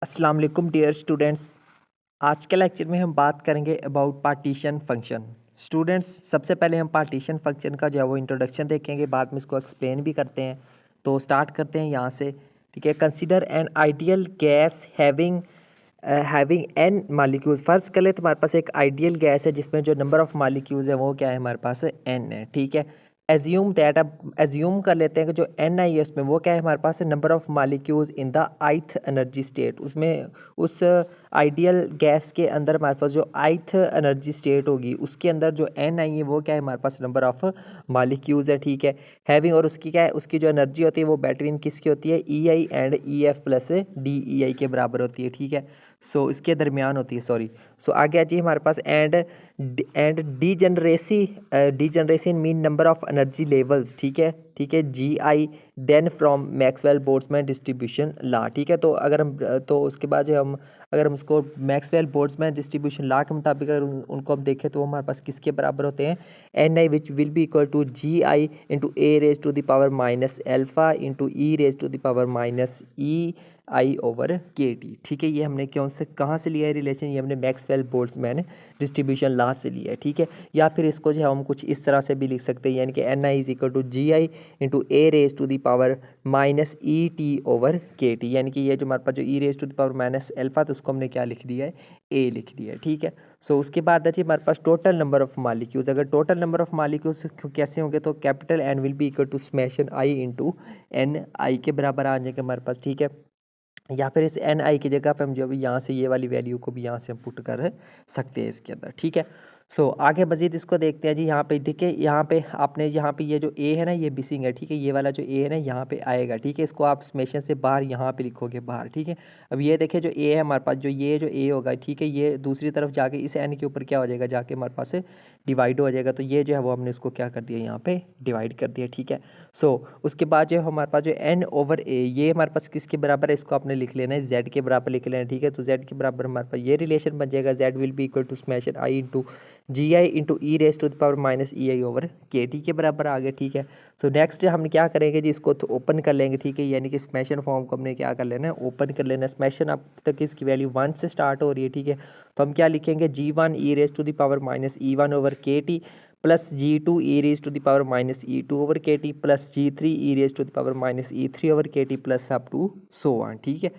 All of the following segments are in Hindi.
अस्सलाम वालेकुम डियर स्टूडेंट्स। आज के लेक्चर में हम बात करेंगे अबाउट पार्टीशन फंक्शन। स्टूडेंट्स, सबसे पहले हम पार्टीशन फंक्शन का जो है वो इंट्रोडक्शन देखेंगे, बाद में इसको एक्सप्लेन भी करते हैं। तो स्टार्ट करते हैं यहाँ से, ठीक है। Consider an ideal gas having an molecules. First कर ले तो हमारे पास एक आइडियल गैस है जिसमें जो नंबर ऑफ मालिक्यूल्स है वो क्या है, हमारे पास एन है, ठीक है। एज्यूम दैट, अब एज्यूम कर लेते हैं कि जो एन आई है उसमें वो क्या है, हमारे पास number of molecules in the ith energy state. उसमें उस आइडियल गैस के अंदर हमारे पास जो ith एनर्जी स्टेट होगी उसके अंदर जो एन आई है वो क्या है, हमारे पास नंबर ऑफ मालिक्यूल्स है, ठीक है। हैविंग, और उसकी क्या है, उसकी जो एनर्जी होती है वो बिटवीन किसकी होती है, E I and E F plus D E I के बराबर होती है, ठीक है। सो इसके दरमियान होती है, सॉरी। सो आगे आ जाइए हमारे पास and degeneration mean number of energy levels, ठीक है, ठीक है, G I then from Maxwell Boltzmann distribution law, ठीक है। तो अगर हम तो उसके बाद जो हम अगर हम उसको मैक्सवेल बोल्ट्जमैन डिस्ट्रीब्यूशन लॉ के मुताबिक अगर उनको हम देखें तो वो हमारे पास किसके बराबर होते हैं, n i which will be equal to ji I into A raise to the power minus alpha into e raise to the power minus E I over के टी, ठीक है। ये हमने क्यों से कहाँ से लिया है रिलेशन, ये हमने मैक्सवेल बोल्ट्जमैन डिस्ट्रीब्यूशन लॉ से लिया है, ठीक है। या फिर इसको जो है हम कुछ इस तरह से भी लिख सकते हैं, यानी कि N I is equal to ji I into A raise to the power minus E T over के टी, यानी कि ये जो हमारे पास जो E raise to the power minus alpha, तो उसको हमने क्या लिख दिया है, ए लिख दिया है, ठीक है। सो उसके बाद है हमारे पास टोटल नंबर ऑफ मालिक्यूल्स। अगर टोटल नंबर ऑफ मालिक्यूल्स कैसे होंगे, तो capital N will be equal to summation I into N I के बराबर आ जाएगा हमारे पास, ठीक है। या फिर इस एन आई की जगह पे हम जो भी यहाँ से ये वाली वैल्यू को भी यहाँ से हम पुट कर सकते हैं इसके अंदर, ठीक है। सो आगे मजीद इसको देखते हैं जी। यहाँ पे देखिए, यहाँ पे आपने यहाँ पे ये जो ए है ना ये मिसिंग है, ठीक है। ये वाला जो ए है ना यहाँ पे आएगा, ठीक है। इसको आप समेशन से बाहर यहाँ पे लिखोगे बाहर, ठीक है। अब ये देखिए जो ए है हमारे पास, जो ये जो ए होगा, ठीक है, ये दूसरी तरफ जाके इस एन के ऊपर क्या हो जाएगा, जाके हमारे पास डिवाइड हो जाएगा। तो ये जो है वो हमने इसको क्या कर दिया, यहाँ पे डिवाइड कर दिया, ठीक है। सो उसके बाद जो हमारे पास जो एन ओवर ए, ये हमारे पास किसके बराबर है, इसको आपने लिख लेना है जेड के बराबर लिख लेना है, ठीक है। तो जेड के बराबर हमारे पास ये रिलेशन बन जाएगा, Z will be equal to summation I into G I into E raise to the power minus E I over के टी के बराबर आ गया, ठीक है। सो नेक्स्ट हम क्या करेंगे जी, इसको तो ओपन कर लेंगे, ठीक है। यानी कि स्मैशन फॉर्म को हमने क्या कर लेना है, ओपन कर लेना है। स्मैशन अब तक इसकी वैल्यू 1 से स्टार्ट हो रही है, ठीक है। तो हम क्या लिखेंगे, G one E raise to the power minus E one over के T plus G two E raise to the power minus E two over के T plus G three E raise to the power minus E three over के T plus up to so on, ठीक है।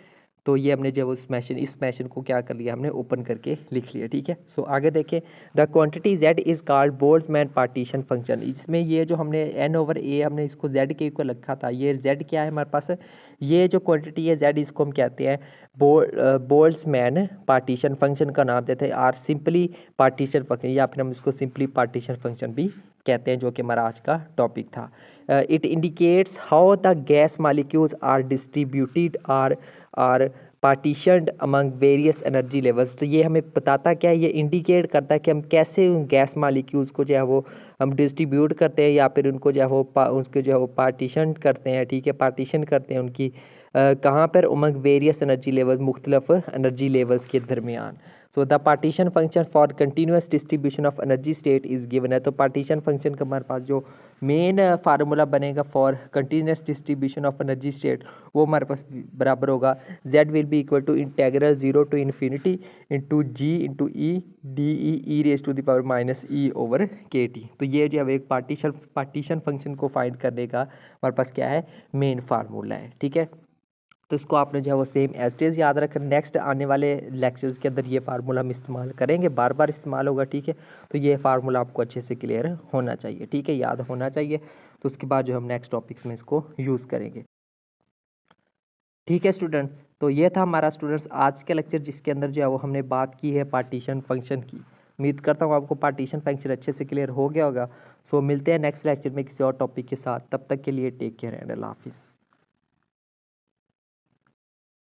तो ये हमने जब उस मैशन इस मैशन को क्या कर लिया, हमने ओपन करके लिख लिया, ठीक है। सो आगे देखें, the quantity Z is called Boltzmann partition function. इसमें ये जो हमने एन ओवर ए हमने इसको जेड के इक्वल रखा था, ये जेड क्या है हमारे पास, ये जो क्वांटिटी है जेड, इसको हम कहते हैं बोल्ट्जमैन पार्टीशन फंक्शन का नाम देते हैं, आर सिंपली पार्टीशन फंक्शन, या फिर हम इसको सिंपली पार्टीशन फंक्शन भी कहते हैं, जो कि हमारा आज का टॉपिक था। It indicates how the gas molecules are distributed or partitioned among various energy levels. तो ये हमें बताता क्या है, ये इंडिकेट करता है कि हम कैसे उन गैस मालिक्यूल्स को जो है वो हम डिस्ट्रीब्यूट करते हैं, या फिर उनको जो है वो उसके जो है वो पार्टीशन करते हैं, ठीक है। पार्टीशन करते हैं उनकी कहाँ पर, उमंग वेरियस एनर्जी लेवल्स, मुख्तलिफ एनर्जी लेवल्स के दरमियान। So the partition function for continuous distribution of energy state is given है। तो पार्टीशन फंक्शन का हमारे पास जो मेन फार्मूला बनेगा for continuous distribution of energy state, वो हमारे पास बराबर होगा, Z will be equal to integral zero to infinity into g into e d e raise to the power minus e over के टी। तो ये जो है एक पार्टीशन फंक्शन को फाइंड करने का हमारे पास क्या है, मेन फार्मूला है, ठीक है। तो इसको आपने जो है वो सेम एज इट इज़ याद रखना। नेक्स्ट आने वाले लेक्चर्स के अंदर ये फार्मूला हम इस्तेमाल करेंगे, बार बार इस्तेमाल होगा, ठीक है। तो ये फार्मूला आपको अच्छे से क्लियर होना चाहिए, ठीक है, याद होना चाहिए। तो उसके बाद जो हम नेक्स्ट टॉपिक्स में इसको यूज़ करेंगे, ठीक है स्टूडेंट। तो ये था हमारा स्टूडेंट्स आज का लेक्चर, जिसके अंदर जो है वो हमने बात की है पार्टीशन फंक्शन की। उम्मीद करता हूँ आपको पार्टीशन फंक्शन अच्छे से क्लियर हो गया होगा। सो मिलते हैं नेक्स्ट लेक्चर में किसी और टॉपिक के साथ, तब तक के लिए टेक केयर एंड अल्लाह हाफिज़।